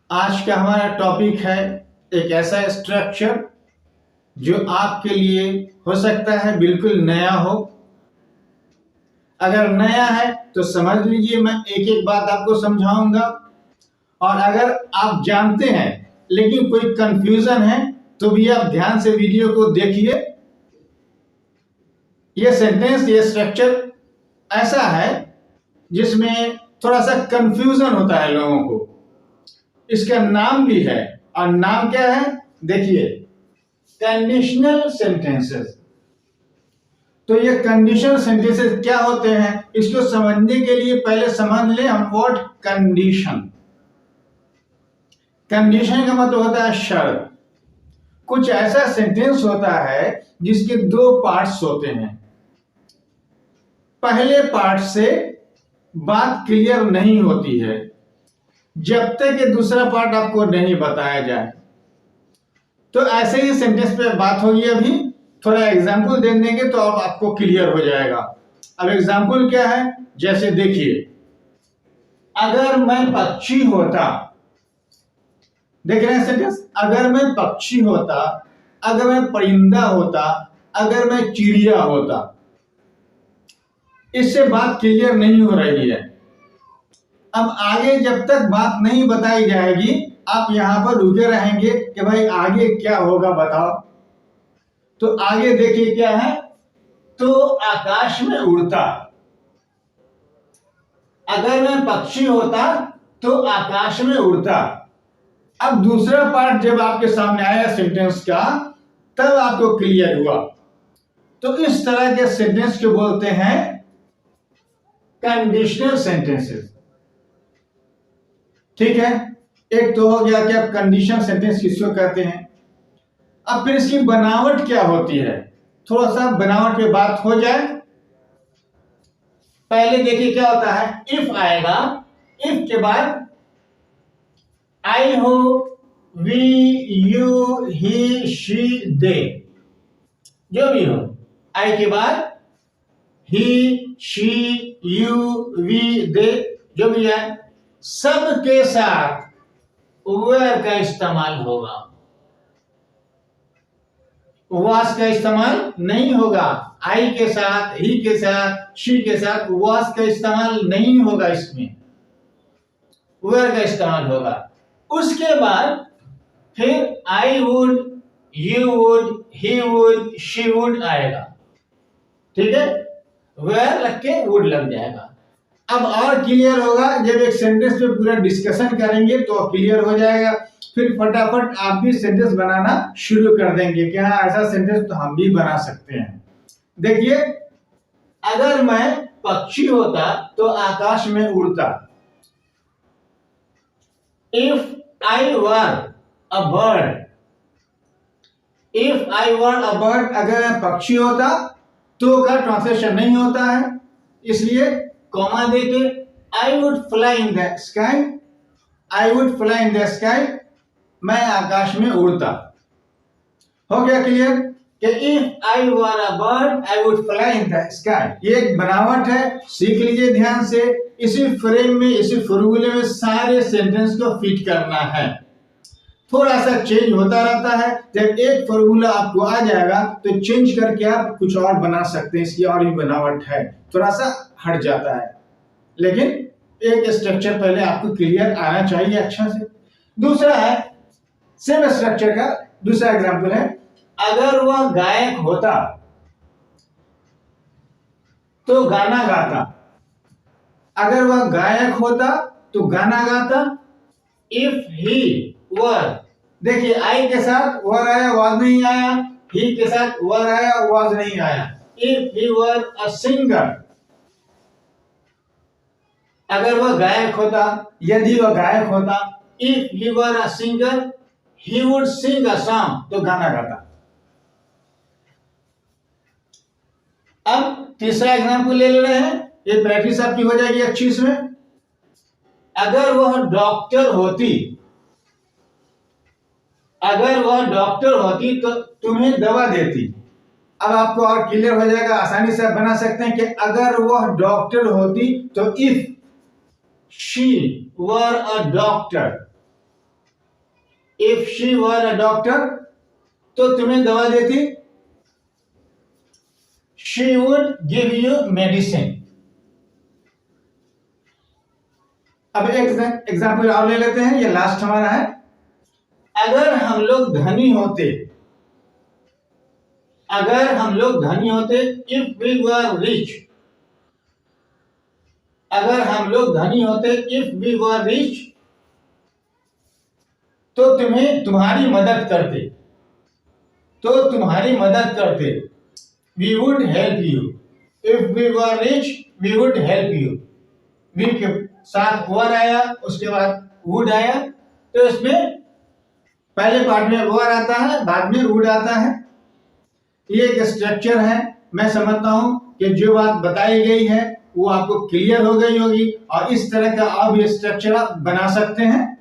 आज का हमारा टॉपिक है एक ऐसा स्ट्रक्चर जो आपके लिए हो सकता है बिल्कुल नया हो। अगर नया है तो समझ लीजिए, मैं एक एक बात आपको समझाऊंगा। और अगर आप जानते हैं लेकिन कोई कंफ्यूजन है तो भी आप ध्यान से वीडियो को देखिए। ये सेंटेंस, ये स्ट्रक्चर ऐसा है जिसमें थोड़ा सा कंफ्यूजन होता है लोगों को। इसका नाम भी है, और नाम क्या है देखिए, कंडीशनल सेंटेंसेस। तो ये कंडीशनल सेंटेंसेस क्या होते हैं, इसको समझने के लिए पहले समझ लें हम वर्ड कंडीशन। कंडीशन का मतलब होता है शर्त। कुछ ऐसा सेंटेंस होता है जिसके दो पार्ट्स होते हैं। पहले पार्ट से बात क्लियर नहीं होती है जब तक ये दूसरा पार्ट आपको नहीं बताया जाए। तो ऐसे ही सेंटेंस पे बात होगी। अभी थोड़ा एग्जाम्पल दे देंगे तो अब आपको क्लियर हो जाएगा। अब एग्जाम्पल क्या है, जैसे देखिए, अगर मैं पक्षी होता, देख रहे हैं सेंटेंस, अगर मैं पक्षी होता, अगर मैं परिंदा होता, अगर मैं चिड़िया होता। इससे बात क्लियर नहीं हो रही है। अब आगे जब तक बात नहीं बताई जाएगी आप यहां पर रुके रहेंगे कि भाई आगे क्या होगा बताओ। तो आगे देखिए क्या है, तो आकाश में उड़ता। अगर मैं पक्षी होता तो आकाश में उड़ता। अब दूसरा पार्ट जब आपके सामने आया सेंटेंस का, तब आपको क्लियर हुआ। तो इस तरह के सेंटेंस को बोलते हैं कंडीशनल सेंटेंसेस। ठीक है, एक तो हो गया कि आप कंडीशनल सेंटेंस किसको कहते हैं। अब फिर इसकी बनावट क्या होती है, थोड़ा सा बनावट पे बात हो जाए। पहले देखिए क्या होता है, इफ आएगा, इफ के बाद आई हो, वी, यू, ही, शी, दे, जो भी हो। आई के बाद ही, शी, यू, वी, दे, जो भी है, सबके साथ वेयर का इस्तेमाल होगा। वास का इस्तेमाल नहीं होगा। आई के साथ, ही के साथ, शी के साथ वास का इस्तेमाल नहीं होगा, इसमें वेयर का इस्तेमाल होगा। उसके बाद फिर I would, you would, he would, she would आएगा। ठीक है, वेयर लग के वुड लग जाएगा। अब और क्लियर होगा जब एक सेंटेंस पे पूरा डिस्कशन करेंगे तो क्लियर हो जाएगा। फिर फटाफट आप भी सेंटेंस बनाना शुरू कर देंगे कि हाँ ऐसा सेंटेंस तो हम भी बना सकते हैं। देखिए, अगर मैं पक्षी होता तो आकाश में उड़ता। If I were a bird, if I were a bird, अगर मैं पक्षी होता तो का ट्रांसलेशन नहीं होता है, इसलिए कॉमा देके I would fly in the sky, I would fly in the sky, मैं आकाश में उड़ता। हो गया क्लियर कि if I were a bird I would fly in the sky. ये एक बनावट है, सीख लीजिए ध्यान से। इसी फ्रेम में, इसी फॉर्मूले में सारे सेंटेंस को फिट करना है। थोड़ा सा चेंज होता रहता है। जब एक फॉर्मूला आपको आ जाएगा तो चेंज करके आप कुछ और बना सकते हैं। इसकी और भी बनावट है, थोड़ा सा हट जाता है, लेकिन एक स्ट्रक्चर पहले आपको क्लियर आना चाहिए अच्छा से। दूसरा है, सेम स्ट्रक्चर का दूसरा एग्जांपल है, अगर वह गायक होता तो गाना गाता। अगर वह गायक होता तो गाना गाता। इफ ही वर, देखिए आई के साथ वर आया, वाज नहीं आया, ही के साथ वर आया, वाज नहीं आया। If he were a singer, अगर वह गायक होता, यदि वह गायक होता, if he were a singer he would Singh a song, तो गाना गाता। अब तीसरा एग्जांपल ले रहे हैं, ये प्रैक्टिस आपकी हो जाएगी अच्छी इसमें। अगर वह डॉक्टर होती, अगर वह डॉक्टर होती तो तुम्हें दवा देती। अब आपको और क्लियर हो जाएगा, आसानी से आप बना सकते हैं कि अगर वह डॉक्टर होती तो if she were a doctor, if she were a doctor, तो तुम्हें दवा देती, she would give you medicine. अब एक एग्जाम्पल और ले लेते हैं, ये लास्ट हमारा है। अगर हम लोग धनी होते, अगर हम लोग धनी होते, इफ वी वर रिच, अगर हम लोग धनी होते, इफ वी वर रिच, तो तुम्हें तुम्हारी मदद करते, तो तुम्हारी मदद करते, we would help you, if we were rich we would help you. We के साथ वर आया, उसके बाद वुड आया, तो इसमें पहले पार्ट में वर आता है, बाद में वुड आता है। ये एक स्ट्रक्चर है। मैं समझता हूं कि जो बात बताई गई है वो आपको क्लियर हो गई होगी, और इस तरह का आप ये स्ट्रक्चर आप बना सकते हैं।